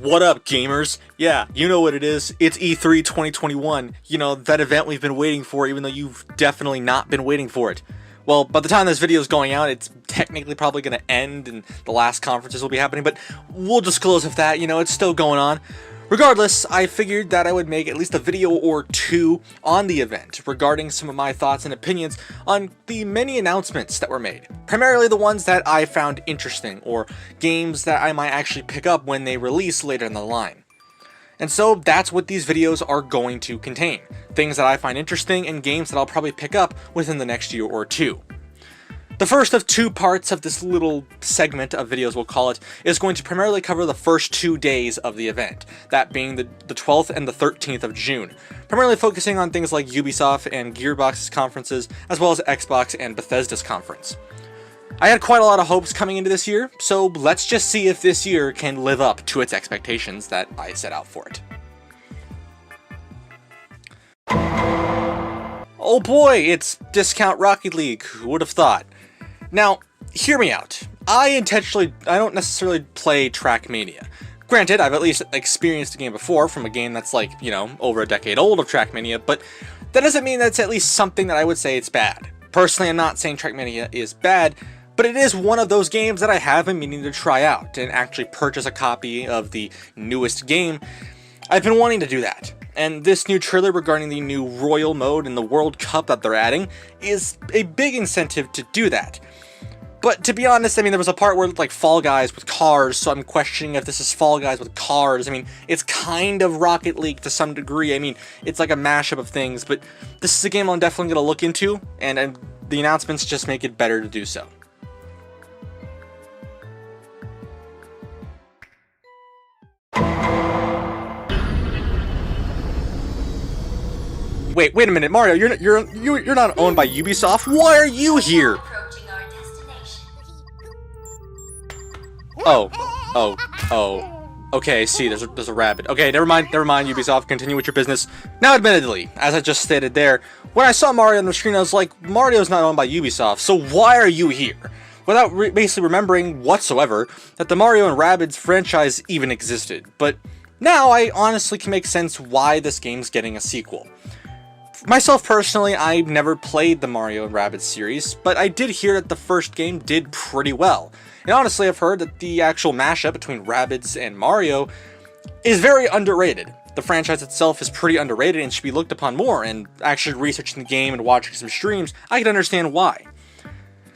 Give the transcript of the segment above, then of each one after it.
What up, gamers? Yeah, you know what it is. It's E3 2021. You know, that event we've been waiting for, even though you've definitely not been waiting for it. Well, by the time this video is going out, it's technically probably going to end and the last conferences will be happening, but we'll disclose if that, you know, it's still going on. Regardless, I figured that I would make at least a video or two on the event regarding some of my thoughts and opinions on the many announcements that were made. Primarily the ones that I found interesting, or games that I might actually pick up when they release later in the line. And so that's what these videos are going to contain. Things that I find interesting and games that I'll probably pick up within the next year or two. The first of two parts of this little segment of videos, we'll call it, is going to primarily cover the first 2 days of the event, that being the 12th and the 13th of June, primarily focusing on things like Ubisoft and Gearbox's conferences, as well as Xbox and Bethesda's conference. I had quite a lot of hopes coming into this year, so let's just see if this year can live up to its expectations that I set out for it. Oh boy, it's Discount Rocket League, who would have thought? Now, hear me out. I don't necessarily play Trackmania. Granted, I've at least experienced the game before from a game that's like, you know, over a decade old of Trackmania, but that doesn't mean that's at least something that I would say it's bad. Personally, I'm not saying Trackmania is bad, but it is one of those games that I have been meaning to try out and actually purchase a copy of the newest game. I've been wanting to do that. And this new trailer regarding the new Royal mode in the World Cup that they're adding is a big incentive to do that. But to be honest, I mean, there was a part where it looked like Fall Guys with cars, so I'm questioning if this is Fall Guys with cars. I mean, it's kind of Rocket League to some degree. I mean, it's like a mashup of things, but this is a game I'm definitely going to look into, and the announcements just make it better to do so. Wait a minute, Mario, you're not owned by Ubisoft. Why are you here? Oh. Okay, see, there's a rabbit. Okay, never mind, Ubisoft, continue with your business. Now, admittedly, as I just stated there, when I saw Mario on the screen, I was like, Mario's not owned by Ubisoft, so why are you here? Without basically remembering whatsoever that the Mario and Rabbids franchise even existed. But now I honestly can make sense why this game's getting a sequel. Myself personally, I've never played the Mario and Rabbids series, but I did hear that the first game did pretty well. And honestly, I've heard that the actual mashup between Rabbids and Mario is very underrated. The franchise itself is pretty underrated and should be looked upon more, and actually researching the game and watching some streams, I can understand why.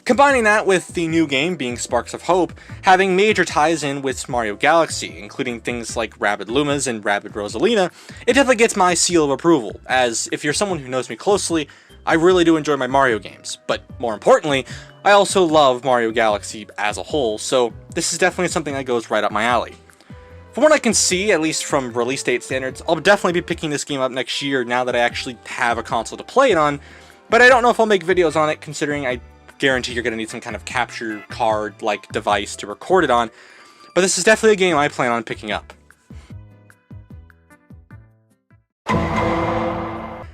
Combining that with the new game being Sparks of Hope, having major ties in with Mario Galaxy, including things like Rabbid Lumas and Rabbid Rosalina, it definitely gets my seal of approval, as if you're someone who knows me closely, I really do enjoy my Mario games, but more importantly, I also love Mario Galaxy as a whole, so this is definitely something that goes right up my alley. From what I can see, at least from release date standards, I'll definitely be picking this game up next year now that I actually have a console to play it on, but I don't know if I'll make videos on it considering I guarantee you're going to need some kind of capture card-like device to record it on, but this is definitely a game I plan on picking up.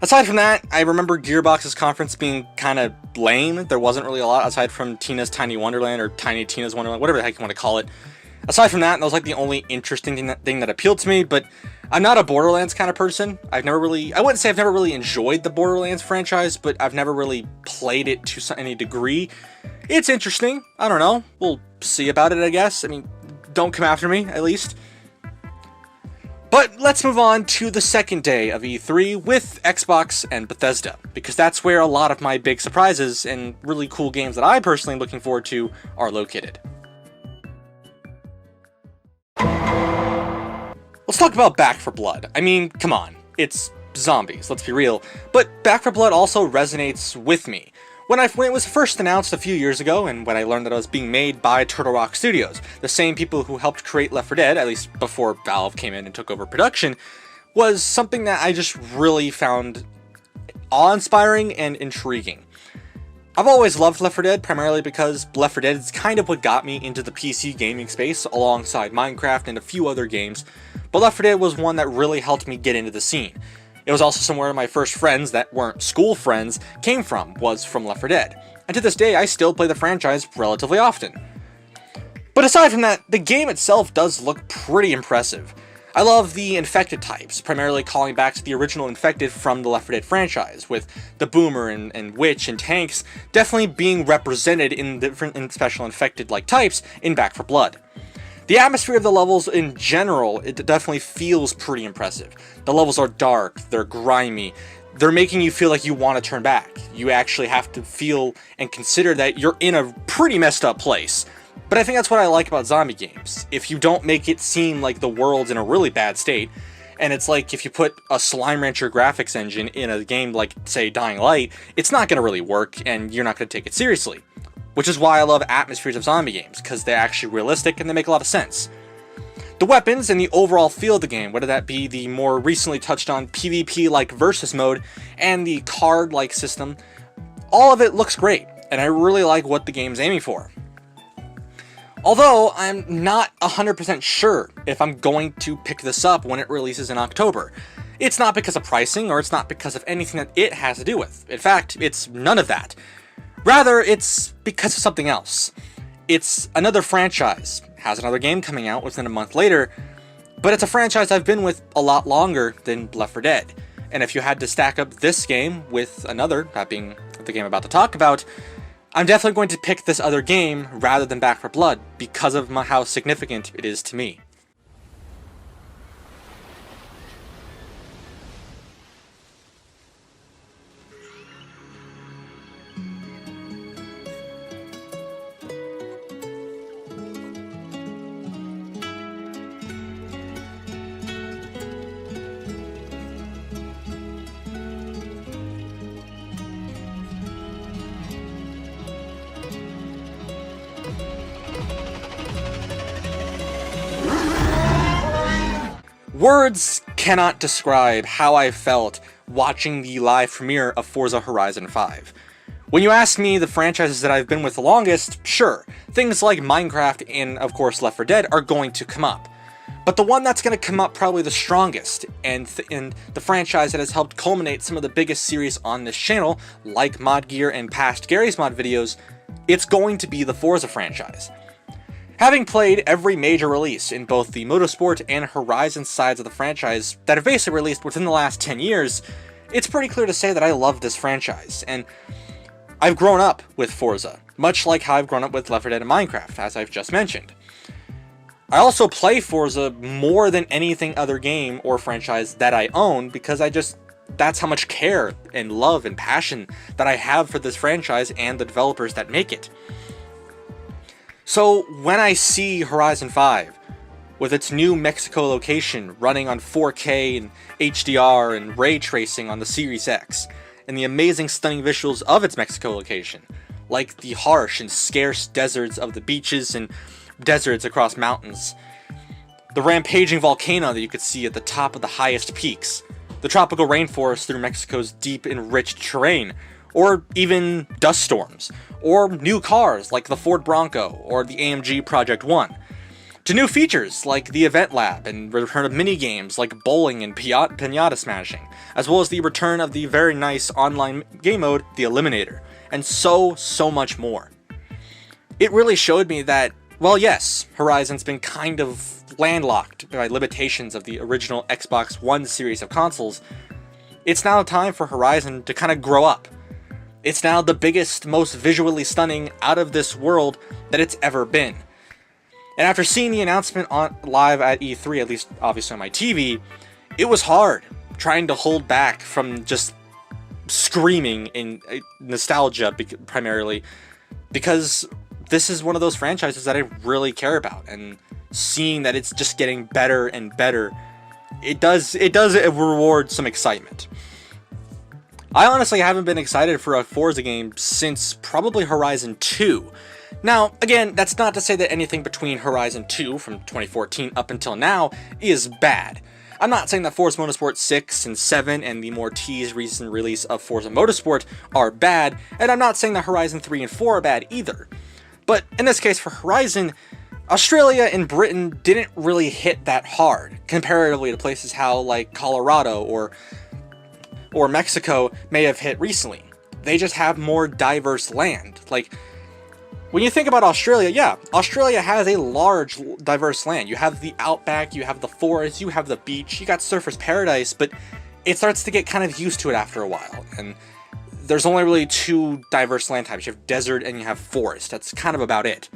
Aside from that, I remember Gearbox's conference being kind of lame. There wasn't really a lot aside from Tina's Tiny Wonderland, or Tiny Tina's Wonderland, whatever the heck you want to call it. Aside from that, that was like the only interesting thing that appealed to me, but I'm not a Borderlands kind of person. I wouldn't say I've never really enjoyed the Borderlands franchise, but I've never really played it to any degree. It's interesting. I don't know. We'll see about it, I guess. I mean, don't come after me, at least. But let's move on to the second day of E3 with Xbox and Bethesda, because that's where a lot of my big surprises and really cool games that I personally am looking forward to are located. Let's talk about Back 4 Blood. I mean, come on, it's zombies, let's be real, but Back 4 Blood also resonates with me. When it was first announced a few years ago, and when I learned that it was being made by Turtle Rock Studios, the same people who helped create Left 4 Dead, at least before Valve came in and took over production, was something that I just really found awe-inspiring and intriguing. I've always loved Left 4 Dead, primarily because Left 4 Dead is kind of what got me into the PC gaming space, alongside Minecraft and a few other games, but Left 4 Dead was one that really helped me get into the scene. It was also somewhere my first friends that weren't school friends came from, was from Left 4 Dead, and to this day I still play the franchise relatively often. But aside from that, the game itself does look pretty impressive. I love the infected types, primarily calling back to the original infected from the Left 4 Dead franchise, with the boomer and witch and tanks definitely being represented in different and special infected-like types in Back 4 Blood. The atmosphere of the levels in general, it definitely feels pretty impressive. The levels are dark, they're grimy, they're making you feel like you want to turn back. You actually have to feel and consider that you're in a pretty messed up place. But I think that's what I like about zombie games. If you don't make it seem like the world's in a really bad state, and it's like if you put a Slime Rancher graphics engine in a game like, say, Dying Light, it's not going to really work, and you're not going to take it seriously. Which is why I love atmospheres of zombie games, because they're actually realistic and they make a lot of sense. The weapons and the overall feel of the game, whether that be the more recently touched on PvP-like versus mode, and the card-like system, all of it looks great, and I really like what the game's aiming for. Although, I'm not 100% sure if I'm going to pick this up when it releases in October. It's not because of pricing, or it's not because of anything that it has to do with. In fact, it's none of that. Rather, it's because of something else. It's another franchise, has another game coming out within a month later, but it's a franchise I've been with a lot longer than Left 4 Dead. And if you had to stack up this game with another, that being the game I'm about to talk about, I'm definitely going to pick this other game rather than Back 4 Blood because of how significant it is to me. Words cannot describe how I felt watching the live premiere of Forza Horizon 5. When you ask me the franchises that I've been with the longest, sure, things like Minecraft and, of course, Left 4 Dead are going to come up. But the one that's going to come up probably the strongest, and the franchise that has helped culminate some of the biggest series on this channel, like Mod Gear and past Gary's Mod videos, it's going to be the Forza franchise. Having played every major release in both the Motorsport and Horizon sides of the franchise that have basically released within the last 10 years, it's pretty clear to say that I love this franchise, and I've grown up with Forza, much like how I've grown up with Left 4 Dead and Minecraft, as I've just mentioned. I also play Forza more than anything other game or franchise that I own because that's how much care and love and passion that I have for this franchise and the developers that make it. So when I see Horizon 5, with its new Mexico location running on 4K and HDR and ray tracing on the Series X, and the amazing stunning visuals of its Mexico location, like the harsh and scarce deserts of the beaches and deserts across mountains, the rampaging volcano that you could see at the top of the highest peaks, the tropical rainforest through Mexico's deep enriched terrain, or even dust storms, or new cars like the Ford Bronco or the AMG Project 1, to new features like the Event Lab and return of mini-games like bowling and piñata smashing, as well as the return of the very nice online game mode, the Eliminator, and so much more. It really showed me that, well, yes, Horizon's been kind of landlocked by limitations of the original Xbox One series of consoles. It's now time for Horizon to kind of grow up. It's now the biggest, most visually stunning, out of this world that it's ever been. And after seeing the announcement live at E3, at least obviously on my TV, it was hard trying to hold back from just screaming in nostalgia primarily, because this is one of those franchises that I really care about, and seeing that it's just getting better and better, it does reward some excitement. I honestly haven't been excited for a Forza game since probably Horizon 2. Now, again, that's not to say that anything between Horizon 2 from 2014 up until now is bad. I'm not saying that Forza Motorsport 6 and 7 and the more teased recent release of Forza Motorsport are bad, and I'm not saying that Horizon 3 and 4 are bad either. But in this case for Horizon, Australia and Britain didn't really hit that hard, comparatively to places how like Colorado or Mexico may have hit recently. They just have more diverse land. Like, When you think about Australia, yeah, Australia has a large, diverse land. You have the outback, you have the forest, you have the beach, you got surfer's paradise, but it starts to get kind of used to it after a while. And there's only really two diverse land types. You have desert and you have forest. That's kind of about it.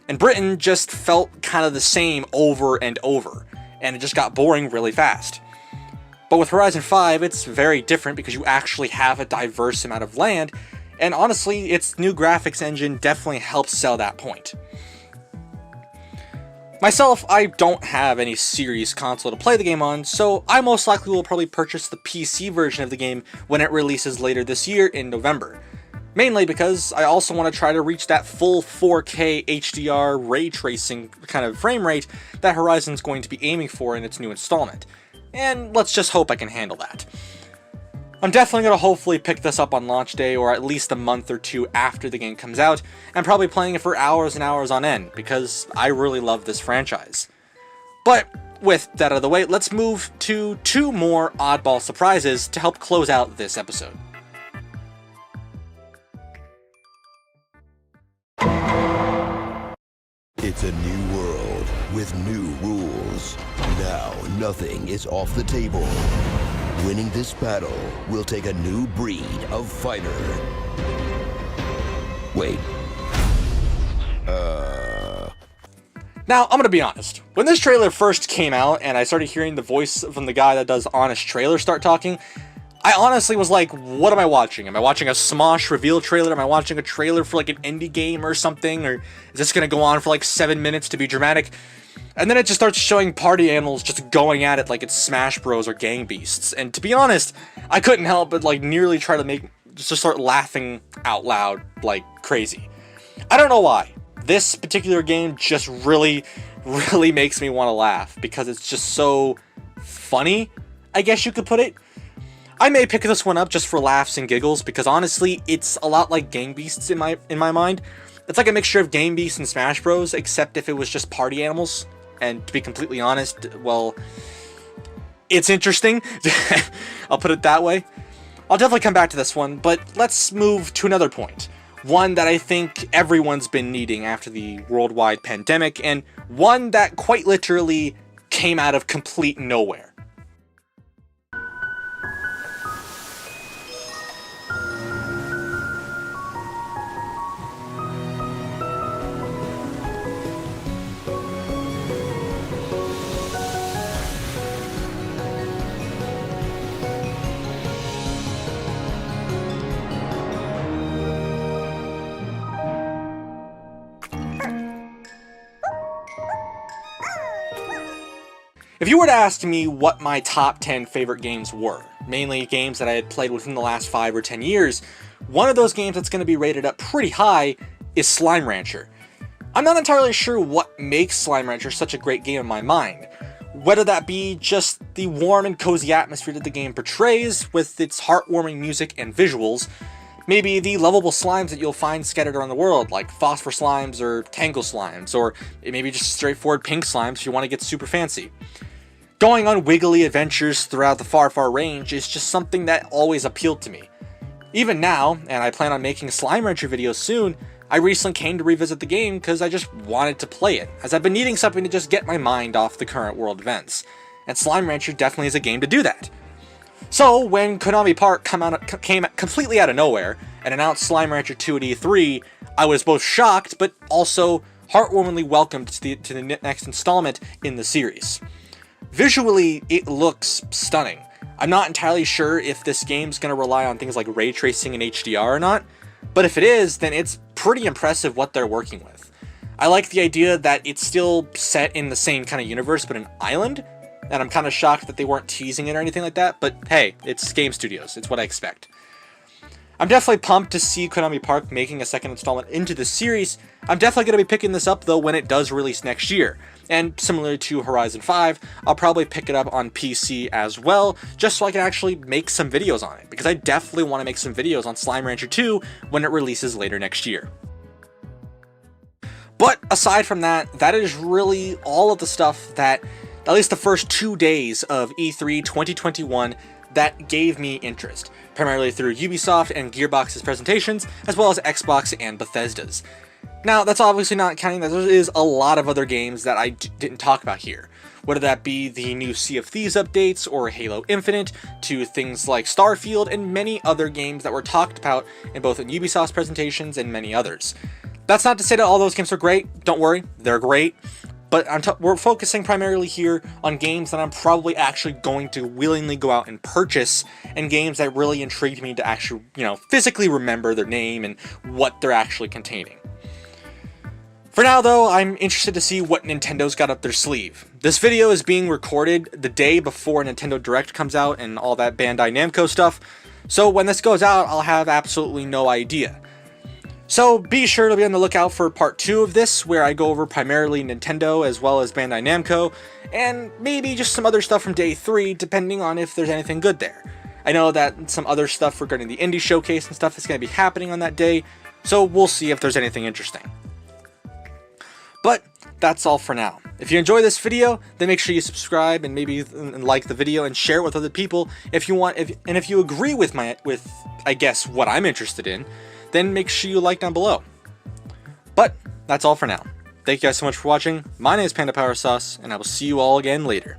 And Britain just felt kind of the same over and over, and it just got boring really fast. But with Horizon 5, it's very different because you actually have a diverse amount of land, and honestly, its new graphics engine definitely helps sell that point. Myself, I don't have any serious console to play the game on, so I most likely will probably purchase the PC version of the game when it releases later this year in November. Mainly because I also want to try to reach that full 4K HDR ray tracing kind of frame rate that Horizon's going to be aiming for in its new installment. And let's just hope I can handle that. I'm definitely going to hopefully pick this up on launch day, or at least a month or two after the game comes out, and probably playing it for hours and hours on end, because I really love this franchise. But with that out of the way, let's move to two more oddball surprises to help close out this episode. It's a new world with new rules. Now nothing is off the table. Winning this battle will take a new breed of fighter. Wait. Now, I'm gonna be honest. When this trailer first came out and I started hearing the voice from the guy that does Honest Trailer start talking, I honestly was like, what am I watching? Am I watching a Smosh reveal trailer? Am I watching a trailer for like an indie game or something? Or is this gonna go on for like 7 minutes to be dramatic? And then it just starts showing party animals just going at it like it's Smash Bros or Gang Beasts. And to be honest, I couldn't help but like nearly try to just start laughing out loud like crazy. I don't know why. This particular game just really makes me want to laugh because it's just so funny, I guess you could put it. I may pick this one up just for laughs and giggles because honestly, it's a lot like Gang Beasts in my mind. It's like a mixture of Gang Beasts and Smash Bros, except if it was just party animals. And to be completely honest, well, it's interesting. I'll put it that way. I'll definitely come back to this one, but let's move to another point. One that I think everyone's been needing after the worldwide pandemic, and one that quite literally came out of complete nowhere. If you were to ask me what my top 10 favorite games were, mainly games that I had played within the last 5 or 10 years, one of those games that's going to be rated up pretty high is Slime Rancher. I'm not entirely sure what makes Slime Rancher such a great game in my mind. Whether that be just the warm and cozy atmosphere that the game portrays with its heartwarming music and visuals, maybe the lovable slimes that you'll find scattered around the world, like phosphor slimes or tangle slimes, or maybe just straightforward pink slimes if you want to get super fancy. Going on wiggly adventures throughout the far range is just something that always appealed to me. Even now, and I plan on making Slime Rancher videos soon, I recently came to revisit the game because I just wanted to play it, as I've been needing something to just get my mind off the current world events, and Slime Rancher definitely is a game to do that. So when Konami Park came completely out of nowhere and announced Slime Rancher 2 at E3, I was both shocked but also heartwarmingly welcomed to the next installment in the series. Visually, it looks stunning. I'm not entirely sure if this game's going to rely on things like ray tracing and HDR or not, but if it is, then it's pretty impressive what they're working with. I like the idea that it's still set in the same kind of universe, but an island, and I'm kind of shocked that they weren't teasing it or anything like that, but hey, it's Game Studios, it's what I expect. I'm definitely pumped to see Konami Park making a second installment into the series. I'm definitely going to be picking this up though when it does release next year. And similar to Horizon 5, I'll probably pick it up on PC as well, just so I can actually make some videos on it, because I definitely want to make some videos on Slime Rancher 2 when it releases later next year. But aside from that, that is really all of the stuff that, at least the first 2 days of E3 2021, that gave me interest, primarily through Ubisoft and Gearbox's presentations, as well as Xbox and Bethesda's. Now, that's obviously not counting that there is a lot of other games that I didn't talk about here. Whether that be the new Sea of Thieves updates, or Halo Infinite, to things like Starfield, and many other games that were talked about in both in Ubisoft's presentations and many others. That's not to say that all those games are great, don't worry, they're great, but we're focusing primarily here on games that I'm probably actually going to willingly go out and purchase, and games that really intrigued me to actually, physically remember their name and what they're actually containing. For now though, I'm interested to see what Nintendo's got up their sleeve. This video is being recorded the day before Nintendo Direct comes out and all that Bandai Namco stuff, so when this goes out, I'll have absolutely no idea. So be sure to be on the lookout for part 2 of this, where I go over primarily Nintendo as well as Bandai Namco, and maybe just some other stuff from day 3, depending on if there's anything good there. I know that some other stuff regarding the indie showcase and stuff is going to be happening on that day, so we'll see if there's anything interesting. But that's all for now. If you enjoy this video, then make sure you subscribe and maybe like the video and share it with other people if you want. If you agree with I guess what I'm interested in, then make sure you like down below. But that's all for now. Thank you guys so much for watching. My name is PandaPowerSauce, and I will see you all again later.